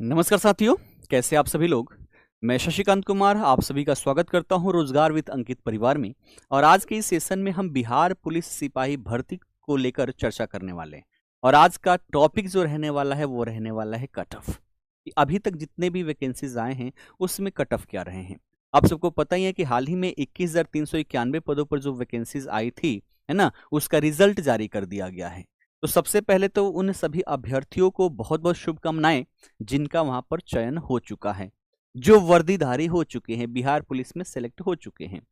नमस्कार साथियों, कैसे आप सभी लोग। मैं शशिकांत कुमार आप सभी का स्वागत करता हूं रोजगार विद अंकित परिवार में। और आज के इस सेशन में हम बिहार पुलिस सिपाही भर्ती को लेकर चर्चा करने वाले हैं। और आज का टॉपिक जो रहने वाला है वो रहने वाला है कट ऑफ। कि अभी तक जितने भी वैकेंसीज आए हैं उसमें कट ऑफ क्या रहे हैं। आप सबको पता ही है कि हाल ही में 21,391 पदों पर जो वैकेंसीज आई थी, है ना, उसका रिजल्ट जारी कर दिया गया है। तो सबसे पहले तो उन सभी अभ्यर्थियों को बहुत बहुत शुभकामनाएं जिनका वहां पर चयन हो चुका है, जो वर्दीधारी हो चुके हैं, बिहार पुलिस में सेलेक्ट हो चुके हैं।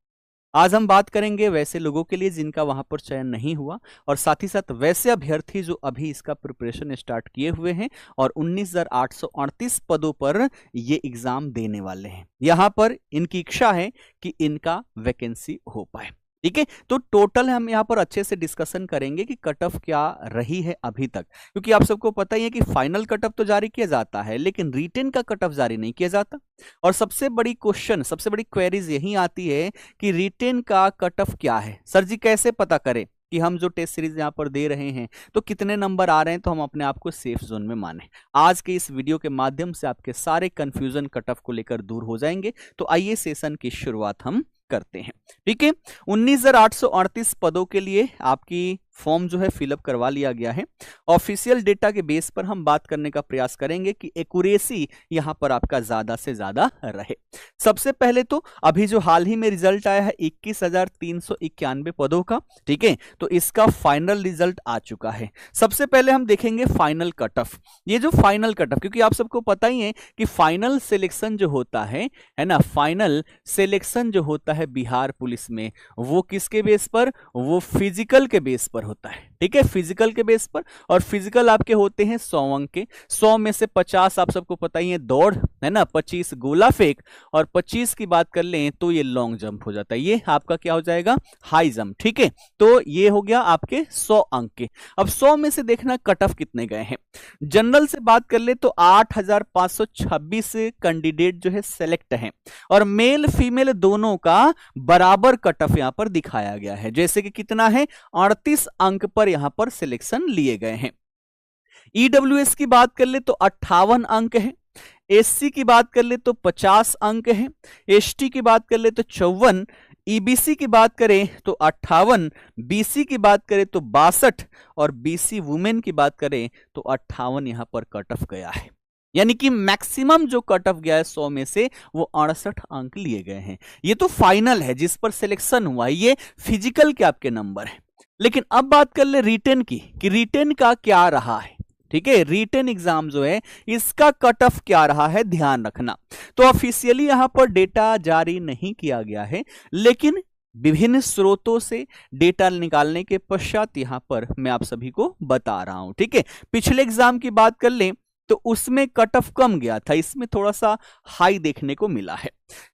आज हम बात करेंगे वैसे लोगों के लिए जिनका वहां पर चयन नहीं हुआ, और साथ ही साथ वैसे अभ्यर्थी जो अभी इसका प्रिपरेशन स्टार्ट किए हुए हैं और 19,838 पदों पर ये एग्जाम देने वाले हैं। यहां पर इनकी इच्छा है कि इनका वैकेंसी हो पाए। ठीक है, तो टोटल हम यहाँ पर अच्छे से डिस्कशन करेंगे कि कट ऑफ क्या रही है अभी तक, क्योंकि आप सबको पता ही है कि फाइनल कट ऑफ तो जारी किया जाता है लेकिन रिटेन का कट ऑफ जारी नहीं किया जाता। और सबसे बड़ी क्वेश्चन, सबसे बड़ी क्वेरीज यही आती है कि रिटेन का कट ऑफ क्या है। सर जी कैसे पता करें कि हम जो टेस्ट सीरीज यहाँ पर दे रहे हैं तो कितने नंबर आ रहे हैं, तो हम अपने आप को सेफ जोन में माने। आज के इस वीडियो के माध्यम से आपके सारे कंफ्यूजन कट ऑफ को लेकर दूर हो जाएंगे। तो आइए सेशन की शुरुआत हम करते हैं। ठीक है, 19,838 पदों के लिए आपकी फॉर्म जो है फिलअप करवा लिया गया है। ऑफिशियल डेटा के बेस पर हम बात करने का प्रयास करेंगे कि एक्यूरेसी यहां पर आपका ज्यादा से ज्यादा रहे। सबसे पहले तो अभी जो हाल ही में रिजल्ट आया है 21,391 पदों का, ठीक है, तो इसका फाइनल रिजल्ट आ चुका है। सबसे पहले हम देखेंगे फाइनल कट ऑफ। ये जो फाइनल कट ऑफ, क्योंकि आप सबको पता ही है कि फाइनल सिलेक्शन जो होता है ना, फाइनल सिलेक्शन जो होता है बिहार पुलिस में, वो किसके बेस पर, वो फिजिकल के बेस पर होता है। ठीक है, फिजिकल के बेस पर। और फिजिकल आपके होते हैं 100 अंक के। 100 में से 50 आप सबको पता ही है दौड़, है ना, 25 गोला फेंक, और 25 की बात कर लें तो ये लॉन्ग जंप हो जाता है। ये आपका क्या हो जाएगा, हाई जंप। ठीक है, तो ये हो गया आपके 100 अंक के। अब 100 में से देखना कट ऑफ कितने गए हैं। जनरल से बात कर ले तो 8,526 कैंडिडेट जो है सेलेक्ट हैं, और मेल फीमेल दोनों का बराबर कट ऑफ यहां पर दिखाया गया है। जैसे कि कितना है, 38 अंक पर यहां पर सिलेक्शन लिए गए हैं। ईडब्ल्यूएस की बात कर ले तो 58 अंक है। एससी की बात कर ले तो 50 अंक है। एसटी की बात कर ले तो 54। ईबीसी की बात करें तो 58। बीसी की बात करें तो 62, और बीसी वुमेन की बात करें तो 58 यहां पर कट ऑफ गया है। यानी कि मैक्सिमम जो कट ऑफ गया है 100 में से वो 68 अंक लिए गए हैं। ये तो फाइनल है जिस पर सिलेक्शन हुआ है, ये फिजिकल के आपके नंबर है। लेकिन अब बात कर ले रिटेन की, कि रिटेन का क्या रहा है। ठीक है, रिटेन एग्जाम जो है इसका कट ऑफ क्या रहा है, ध्यान रखना। तो ऑफिशियली यहां पर डेटा जारी नहीं किया गया है, लेकिन विभिन्न स्रोतों से डेटा निकालने के पश्चात यहां पर मैं आप सभी को बता रहा हूं। ठीक है, पिछले एग्जाम की बात कर लें तो उसमें कट ऑफ कम गया था, इसमें थोड़ा सा हाई देखने को मिला है।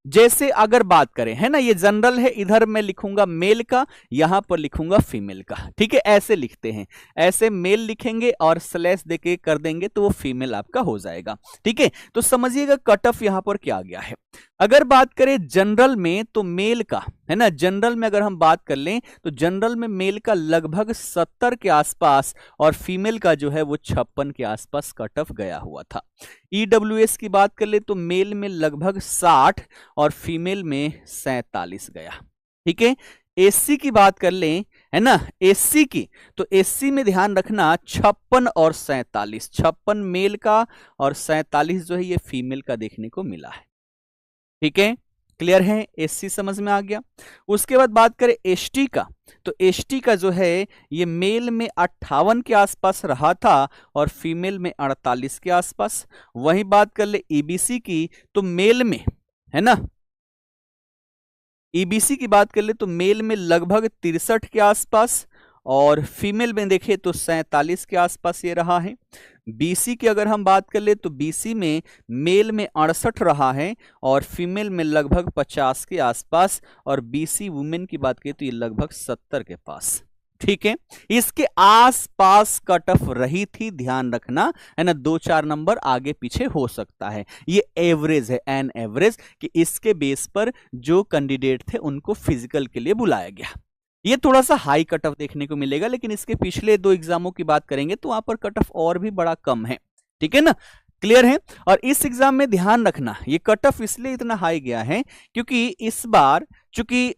जैसे अगर बात करें, है ना, ये जनरल है, इधर मैं लिखूंगा मेल का, यहां पर लिखूंगा फीमेल का। ठीक है, ऐसे लिखते हैं, ऐसे मेल लिखेंगे और स्लैश देके कर देंगे तो वो फीमेल आपका हो जाएगा। ठीक है, तो समझिएगा कट ऑफ यहां पर क्या गया है। अगर बात करें जनरल में तो मेल का, है ना, जनरल में अगर हम बात कर लें तो जनरल में मेल का लगभग 70 के आसपास और फीमेल का जो है वो 56 के आसपास कट ऑफ गया हुआ था। ईडब्ल्यूएस की बात कर ले तो मेल में लगभग 60 और फीमेल में 47 गया। ठीक है, एससी की बात कर लें, है ना, एससी की, तो एससी में ध्यान रखना 56 और 47, 56 मेल का और 47 जो है ये फीमेल का देखने को मिला है। ठीक है, क्लियर है, एससी समझ में आ गया। उसके बाद बात करें एसटी का, तो एसटी का जो है ये मेल में 58 के आसपास रहा था और फीमेल में 48 के आसपास। वहीं बात कर ले ईबीसी की, तो मेल में, है ना, ईबीसी की बात कर ले तो मेल में लगभग 63 के आसपास और फीमेल में देखें तो 47 के आसपास ये रहा है। बीसी की अगर हम बात कर ले तो बीसी में मेल में 68 रहा है और फीमेल में लगभग 50 के आसपास, और बीसी वुमेन की बात करें तो ये लगभग 70 के पास। ठीक है, इसके आसपास कट ऑफ रही थी, ध्यान रखना, है ना, 2-4 नंबर आगे पीछे हो सकता है। ये एवरेज है, एन एवरेज, कि इसके बेस पर जो कैंडिडेट थे उनको फिजिकल के लिए बुलाया गया। ये थोड़ा सा हाई कट ऑफ देखने को मिलेगा, लेकिन इसके पिछले 2 एग्जामों की बात करेंगे तो वहां पर कट ऑफ और भी बड़ा कम है। ठीक है ना, क्लियर है। और इस एग्जाम में ध्यान रखना, ये कट ऑफ इसलिए इतना हाई गया है क्योंकि इस बार चूंकि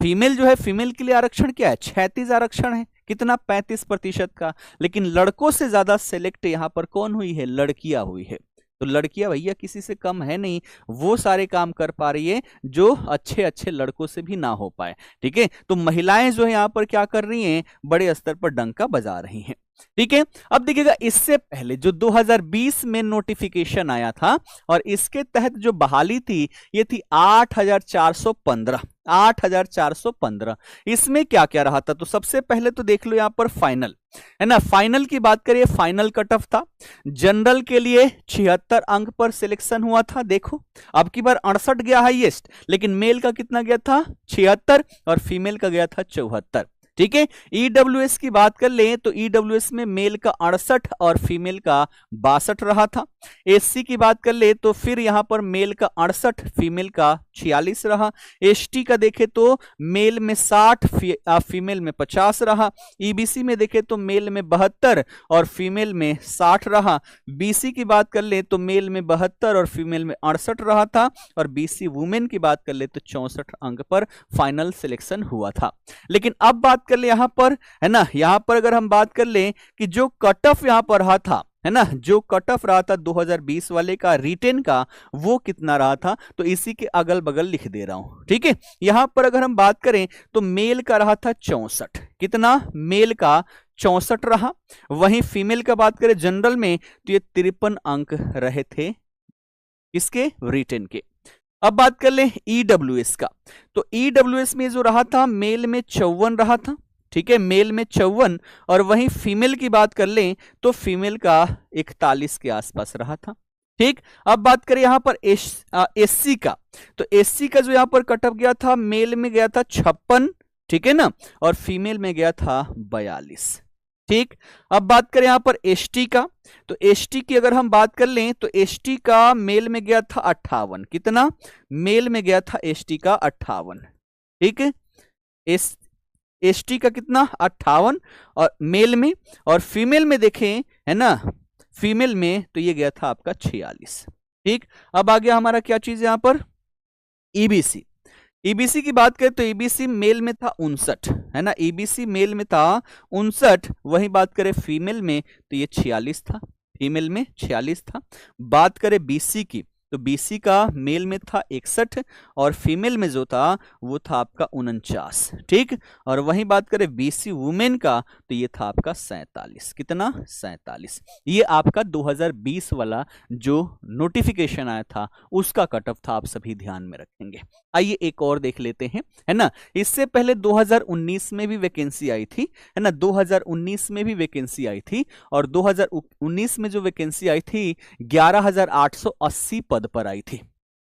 फीमेल जो है, फीमेल के लिए आरक्षण क्या है, 36 आरक्षण है, कितना 35% का। लेकिन लड़कों से ज्यादा सिलेक्ट यहां पर कौन हुई है, लड़कियां हुई है। तो लड़कियां भैया किसी से कम है नहीं, वो सारे काम कर पा रही है जो अच्छे अच्छे लड़कों से भी ना हो पाए। ठीक है, तो महिलाएं जो है यहां पर क्या कर रही हैं, बड़े स्तर पर डंका बजा रही हैं। ठीक है, अब देखिएगा इससे पहले जो 2020 में नोटिफिकेशन आया था और इसके तहत जो बहाली थी ये थी 8,415। 8,415 इसमें क्या क्या रहा था, तो सबसे पहले तो देख लो यहां पर फाइनल है ना। फाइनल की बात करिए, फाइनल कट ऑफ था जनरल के लिए 76 अंक पर सिलेक्शन हुआ था। देखो अब की बार 68 गया हाईएस्ट, लेकिन मेल का कितना गया था, 76, और फीमेल का गया था 74। ठीक है, ईडब्ल्यूएस की बात कर ले तो ईडब्ल्यूएस में मेल का 68 और फीमेल का 62 रहा था। एससी की बात कर ले तो फिर यहां पर मेल का 68, फीमेल का 46 रहा। एसटी का देखे तो मेल में 60, फीमेल में 50 रहा। ईबीसी में देखे तो मेल में 72 और फीमेल में 60 रहा। बीसी की बात कर ले तो मेल में 72 और फीमेल में 68 रहा था। और बीसी वुमेन की बात कर ले तो 64 अंक पर फाइनल सिलेक्शन हुआ था। लेकिन अब बात कर ले यहां पर है ना, यहां पर अगर हम बात कर ले कि जो कट ऑफ यहां पर रहा था है ना, जो कट ऑफ रहा था 2020 वाले का रिटेन का, वो कितना रहा था, तो इसी के अगल बगल लिख दे रहा हूं। ठीक है, यहां पर अगर हम बात करें तो मेल का रहा था 64, कितना, मेल का 64 रहा। वहीं फीमेल का बात करें जनरल में तो ये 53 अंक रहे थे इसके रिटेन के। अब बात कर ले ईडब्ल्यूएस का, तो ईडब्ल्यूएस में जो रहा था मेल में 54 रहा था। ठीक है, मेल में 54, और वहीं फीमेल की बात कर लें तो फीमेल का 41 के आसपास रहा था। ठीक, अब बात करें यहां पर एससी का, तो एससी का जो यहां पर कटअप गया था, मेल में गया था 56, ठीक है ना, और फीमेल में गया था 42। ठीक, अब बात करें यहां पर एसटी का, तो एसटी की अगर हम बात कर लें तो एसटी का मेल में गया था 58, कितना, मेल में गया था एसटी का 58। ठीक है, एसटी का कितना 58 और मेल में, और फीमेल में देखें है ना, फीमेल में तो ये गया था आपका 46। ठीक, अब आ गया हमारा क्या चीज यहां पर, ईबीसी। ईबीसी की बात करें तो ईबीसी मेल में था 59 है ना, ईबीसी मेल में था 59। वही बात करें फीमेल में तो ये 46 था, फीमेल में 46 था। बात करें बीसी की तो बीसी का मेल में था 61 और फीमेल में जो था वो था आपका 49। ठीक, और वहीं बात करें बीसी वुमेन का तो ये था आपका 47, कितना, 47। ये आपका 2020 वाला जो नोटिफिकेशन आया था उसका कट ऑफ था, आप सभी ध्यान में रखेंगे। आइए एक और देख लेते हैं है ना। इससे पहले 2019 में भी वैकेंसी आई थी है ना, 2019 में भी वैकेंसी आई थी, और 2019 में जो वैकेंसी आई थी 11,880 पद पर आई थी।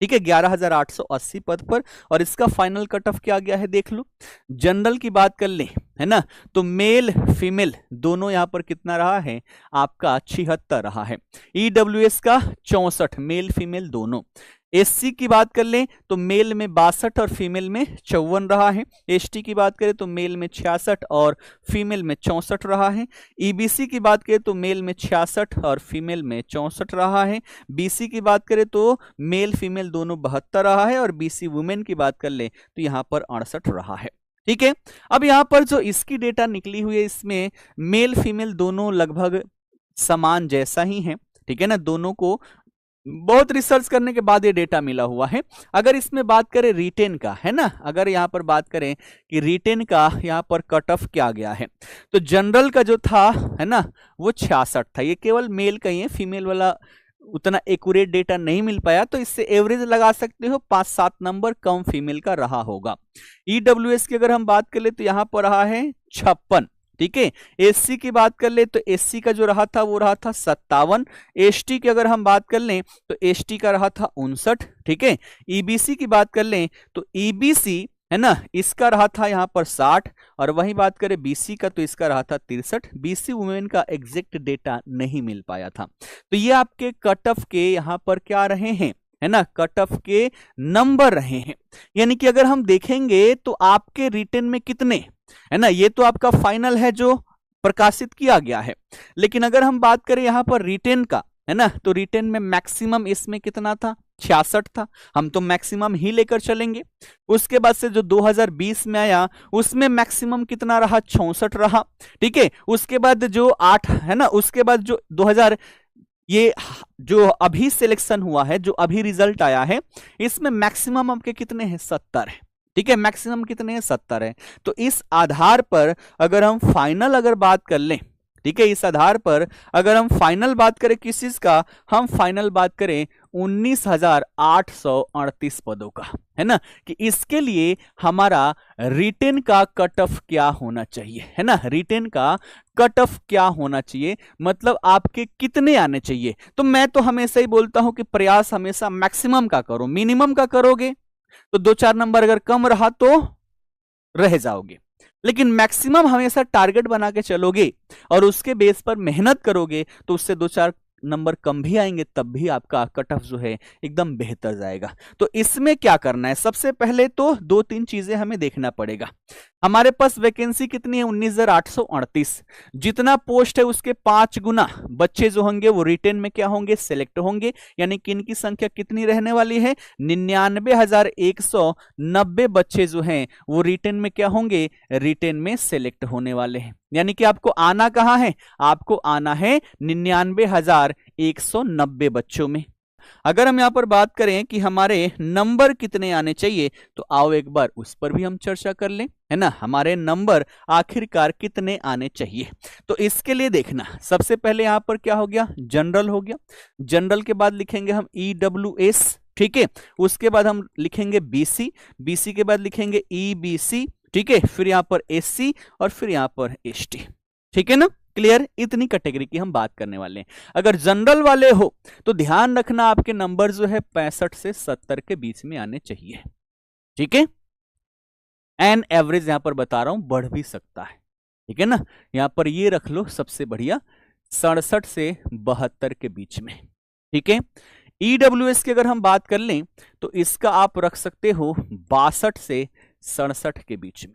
ठीक है, 11,880 पद पर, और इसका फाइनल कट ऑफ क्या गया है देख लो। जनरल की बात कर ले है ना, तो मेल फीमेल दोनों यहां पर कितना रहा है आपका 76 रहा है। ईडब्ल्यूएस का 64, मेल फीमेल दोनों। एससी की बात कर लें तो मेल में 62 और फीमेल में 54 रहा है। एसटी की बात करें तो मेल में 66 और फीमेल में 64 रहा है। ईबीसी की बात करें तो मेल में 66 और फीमेल में 64 रहा है। बीसी की बात करें तो मेल फीमेल दोनों 72 रहा है, और बीसी वुमेन की बात कर लें तो यहां पर 68 रहा है। ठीक है, अब यहां पर जो इसकी डेटा निकली हुई है इसमें मेल फीमेल दोनों लगभग समान जैसा ही है। ठीक है ना, दोनों को बहुत रिसर्च करने के बाद ये डेटा मिला हुआ है। अगर इसमें बात करें रिटेन का है ना, अगर यहां पर बात करें कि रिटेन का यहां पर कट ऑफ क्या गया है, तो जनरल का जो था है ना वो 66 था। ये केवल मेल का ही है, फीमेल वाला उतना एक्यूरेट डेटा नहीं मिल पाया, तो इससे एवरेज लगा सकते हो 5-7 नंबर कम फीमेल का रहा होगा। ईडब्ल्यूएस की अगर हम बात कर ले तो यहां पर रहा है 56। ठीक है, एससी की बात कर ले तो एससी का जो रहा था वो रहा था 57। एसटी की अगर हम बात कर लें तो एसटी का रहा था 59। ठीक है, ईबीसी की बात कर लें तो ईबीसी है ना इसका रहा था यहाँ पर 60, और वहीं बात करें बीसी का तो इसका रहा था 63। बीसी वुमेन का एग्जैक्ट डेटा नहीं मिल पाया था। तो ये आपके कट ऑफ के यहाँ पर क्या रहे हैं है ना, कट ऑफ के नंबर रहे हैं। यानी कि अगर हम देखेंगे तो आपके रिटेन में कितने है ना, ये तो आपका फाइनल है जो प्रकाशित किया गया है, लेकिन अगर हम बात करें यहां पर रिटेन का है ना। तो रिटेन में मैक्सिमम इसमें कितना था, 66 था, हम तो मैक्सिमम ही लेकर चलेंगे। उसके बाद से जो 2020 में आया उसमें मैक्सिमम कितना रहा, 64 रहा, ठीक है। उसके बाद जो 8 है ना, उसके बाद जो 2000 ये जो अभी सिलेक्शन हुआ है, जो अभी रिजल्ट आया है, इसमें मैक्सिमम आपके कितने हैं, 70 है, ठीक है। मैक्सिमम कितने हैं, 70 है। तो इस आधार पर अगर हम फाइनल अगर बात कर लें, ठीक है, इस आधार पर अगर हम फाइनल बात करें किस चीज का, हम फाइनल बात करें 19,838 पदों का, है ना, कि इसके लिए हमारा रिटेन का कट ऑफ क्या होना चाहिए, है ना, रिटेन का कट ऑफ क्या होना चाहिए, मतलब आपके कितने आने चाहिए। तो मैं तो हमेशा ही बोलता हूं कि प्रयास हमेशा मैक्सिमम का करो, मिनिमम का करोगे तो 2-4 नंबर अगर कम रहा तो रह जाओगे, लेकिन मैक्सिमम हमेशा टारगेट बना के चलोगे और उसके बेस पर मेहनत करोगे तो उससे 2-4 नंबर कम भी आएंगे, तब भी आपका कट ऑफ जो है एकदम बेहतर जाएगा। तो इसमें क्या करना है, सबसे पहले तो 2-3 चीजें हमें देखना पड़ेगा। हमारे पास वैकेंसी कितनी है, 19,838, जितना पोस्ट है उसके 5 गुना बच्चे जो होंगे वो रिटेन में क्या होंगे, सिलेक्ट होंगे, यानी कि इनकी संख्या कितनी रहने वाली है, 99,190 बच्चे जो हैं वो रिटेन में क्या होंगे, रिटेन में सिलेक्ट होने वाले हैं। यानी कि आपको आना कहां है, आपको आना है 99,190 बच्चों में। अगर हम यहां पर बात करें कि हमारे नंबर कितने आने चाहिए, तो आओ एक बार उस पर भी हम चर्चा कर लें, है ना, हमारे नंबर आखिरकार कितने आने चाहिए। तो इसके लिए देखना, सबसे पहले यहां पर क्या हो गया, जनरल हो गया, जनरल के बाद लिखेंगे हम EWS, ठीक है। उसके बाद हम लिखेंगे BC, BC के बाद लिखेंगे EBC, ठीक है, फिर यहां पर SC और फिर यहां पर ST, ठीक है ना, क्लियर। इतनी कैटेगरी की हम बात करने वाले हैं। अगर जनरल वाले हो तो ध्यान रखना आपके नंबर जो है 65 से 70 के बीच में आने चाहिए, ठीक है। एन एवरेज यहां पर बता रहा हूं, बढ़ भी सकता है, ठीक है ना। यहां पर ये रख लो सबसे बढ़िया 67 से 72 के बीच में, ठीक है। EWS की अगर हम बात कर लें तो इसका आप रख सकते हो 62 से 67 के बीच में।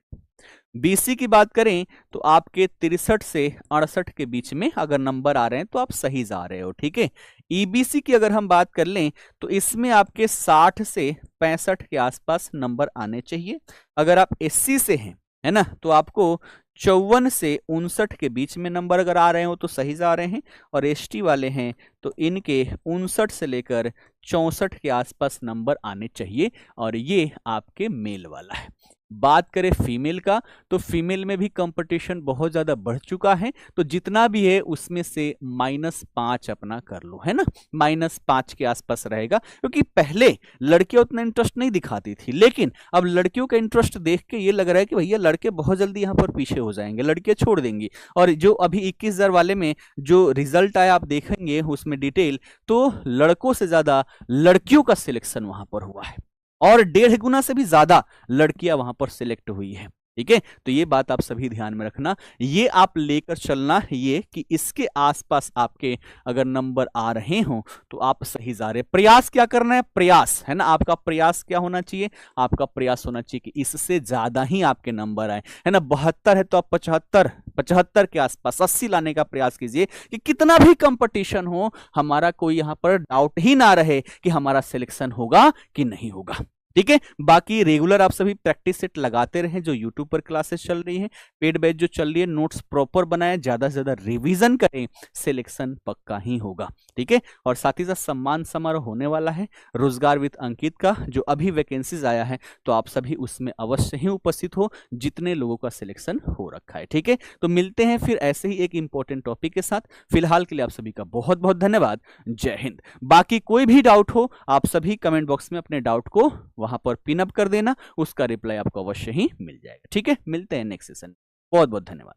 BC की बात करें तो आपके 63 से 68 के बीच में अगर नंबर आ रहे हैं तो आप सही जा रहे हो, ठीक है। EBC की अगर हम बात कर लें तो इसमें आपके 60 से 65 के आसपास नंबर आने चाहिए। अगर आप SC से हैं, है ना, तो आपको 54 से 59 के बीच में नंबर अगर आ रहे हो तो सही जा रहे हैं। और ST वाले हैं तो इनके 59 से लेकर 64 के आसपास नंबर आने चाहिए, और ये आपके मेल वाला है। बात करें फीमेल का तो फीमेल में भी कंपटीशन बहुत ज्यादा बढ़ चुका है, तो जितना भी है उसमें से -5 अपना कर लो, है ना, -5 के आसपास रहेगा। क्योंकि पहले लड़कियां उतना इंटरेस्ट नहीं दिखाती थी, लेकिन अब लड़कियों का इंटरेस्ट देख के ये लग रहा है कि भैया लड़के बहुत जल्दी यहाँ पर पीछे हो जाएंगे, लड़कियां छोड़ देंगी। और जो अभी 21,000 वाले में जो रिजल्ट आया आप देखेंगे उसमें डिटेल, तो लड़कों से ज्यादा लड़कियों का सिलेक्शन वहां पर हुआ है, और 1.5 गुना से भी ज्यादा लड़कियां वहां पर सिलेक्ट हुई है, ठीक है। तो ये बात आप सभी ध्यान में रखना, ये आप लेकर चलना, ये कि इसके आसपास आपके अगर नंबर आ रहे हो तो आप सही जा रहे। प्रयास क्या करना है, प्रयास, है ना, आपका प्रयास क्या होना चाहिए, आपका प्रयास होना चाहिए कि इससे ज्यादा ही आपके नंबर आए, है ना। 72 है तो आप 75 के आसपास 80 लाने का प्रयास कीजिए, कि कितना भी कंपटीशन हो हमारा कोई यहां पर डाउट ही ना रहे कि हमारा सिलेक्शन होगा कि नहीं होगा, ठीक है। बाकी रेगुलर आप सभी प्रैक्टिस सेट लगाते रहें, जो यूट्यूब पर क्लासेस चल रही हैं, पेड बैच जो चल रही है, नोट्स प्रॉपर बनाएं, ज्यादा से ज्यादा रिवीजन करें, सिलेक्शन पक्का ही होगा, ठीक है। और साथ ही साथ सम्मान समारोह होने वाला है रोजगार विद अंकित का, जो अभी वैकेंसीज आया है, तो आप सभी उसमें अवश्य ही उपस्थित हो जितने लोगों का सिलेक्शन हो रखा है, ठीक है। तो मिलते हैं फिर ऐसे ही एक इंपॉर्टेंट टॉपिक के साथ। फिलहाल के लिए आप सभी का बहुत बहुत धन्यवाद, जय हिंद। बाकी कोई भी डाउट हो आप सभी कमेंट बॉक्स में अपने डाउट को वहां पर पिन अप कर देना, उसका रिप्लाई आपको अवश्य ही मिल जाएगा, ठीक है। मिलते हैं नेक्स्ट सेशन, बहुत बहुत धन्यवाद।